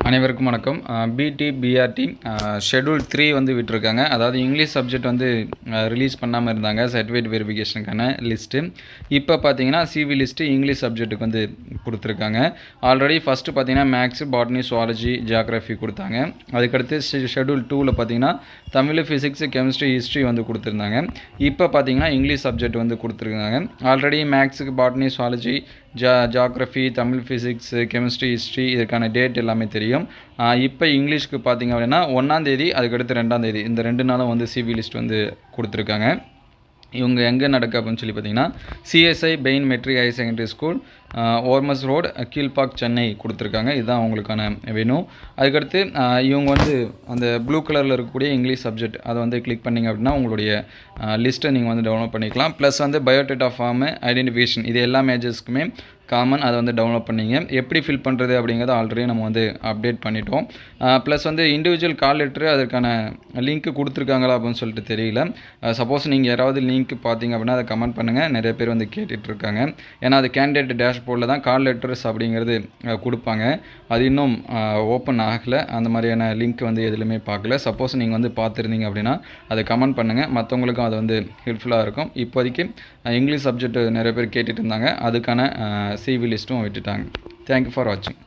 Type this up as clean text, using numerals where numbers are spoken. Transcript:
அனைவருக்கும் வணக்கம். பிடி பிஆர்டி ஷெட்யூல் 3 வந்து விட்டுருக்காங்க. அதாவது இங்கிலீஷ் சப்ஜெக்ட் வந்து ரிலீஸ் பண்ணாமல் இருந்தாங்க சர்டிஃபிகேட் வெரிஃபிகேஷனுக்கான லிஸ்ட்டு. இப்போ பார்த்தீங்கன்னா சிவி லிஸ்ட்டு இங்கிலீஷ் சப்ஜெக்ட்டுக்கு வந்து கொடுத்துருக்காங்க. ஆல்ரெடி ஃபஸ்ட்டு பார்த்தீங்கன்னா மேக்ஸு, பாட்னி, சுவாலஜி, ஜியாகிரஃபி கொடுத்தாங்க. அதுக்கடுத்து ஷெட்யூல் 2ல் பார்த்தீங்கன்னா தமிழ், ஃபிசிக்ஸு, கெமிஸ்ட்ரி, ஹிஸ்ட்ரி வந்து கொடுத்துருந்தாங்க. இப்போ பார்த்தீங்கன்னா இங்கிலீஷ் சப்ஜெக்ட் வந்து கொடுத்துருக்காங்க. ஆல்ரெடி மேக்ஸுக்கு, botany, zoology, geography, Tamil, physics, chemistry, history இதுக்கான டேட் எல்லாமே தெரியும். இப்போ இங்கிலீஷ்க்கு பார்த்திங்க அப்படின்னா 1ஆம் தேதி, அதுக்கடுத்து 2ஆம் தேதி இந்த 2 நாளும் வந்து சிவி லிஸ்ட் வந்து கொடுத்துருக்காங்க. இவங்க எங்கே நடக்கு அப்படின்னு சொல்லி பார்த்தீங்கன்னா CSI Bain matric higher secondary school, Ormes road, Kilpauk, Chennai கொடுத்துருக்காங்க. இதுதான் அவங்களுக்கான வேணும். அதுக்கடுத்து இவங்க வந்து அந்த ப்ளூ கலரில் இருக்கக்கூடிய இங்கிலீஷ் சப்ஜெக்ட் அதை வந்து கிளிக் பண்ணிங்க அப்படின்னா உங்களுடைய லிஸ்ட்டை நீங்கள் வந்து டவுன்லோட் பண்ணிக்கலாம். ப்ளஸ் வந்து பயோடேட்டா ஃபார்மு, ஐடென்டிஃபிகேஷன் இது எல்லா மேஜர்ஸ்க்குமே காமன் அதை வந்து டவுன்லோட் பண்ணிங்க. எப்படி ஃபில் பண்ணுறது அப்படிங்கிறத ஆல்ரெடி நம்ம வந்து அப்டேட் பண்ணிட்டோம். ப்ளஸ் வந்து இண்டிவிஜுவல் கால் லெட்ரு அதற்கான லிங்க்கு கொடுத்துருக்காங்களா அப்படின்னு சொல்லிட்டு தெரியல. சப்போஸ் நீங்கள் யாராவது லிங்க் பார்த்தீங்க அப்படின்னா அதை கமெண்ட் பண்ணுங்கள். நிறைய பேர் வந்து கேட்டுட்ருக்காங்க. ஏன்னா அது கேண்டிடேட் டேஷ்போர்டில் தான் கால் லெட்டர்ஸ் அப்படிங்கிறது கொடுப்பாங்க. அது இன்னும் ஓப்பன் ஆகலை. அந்த மாதிரியான லிங்க் வந்து எதுலையுமே பார்க்கல. சப்போஸ் நீங்கள் வந்து பார்த்துருந்தீங்க அப்படின்னா அதை கமெண்ட் பண்ணுங்கள். மற்றவங்களுக்கும் அது வந்து ஹெல்ப்ஃபுல்லாக இருக்கும். இப்போதைக்கு இங்கிலீஷ் சப்ஜெக்ட் நிறைய பேர் கேட்டுட்டு இருந்தாங்க. அதுக்கான சிவி லிஸ்ட்டும் விட்டுட்டாங்க. தேங்க்யூ ஃபார் வாட்சிங்.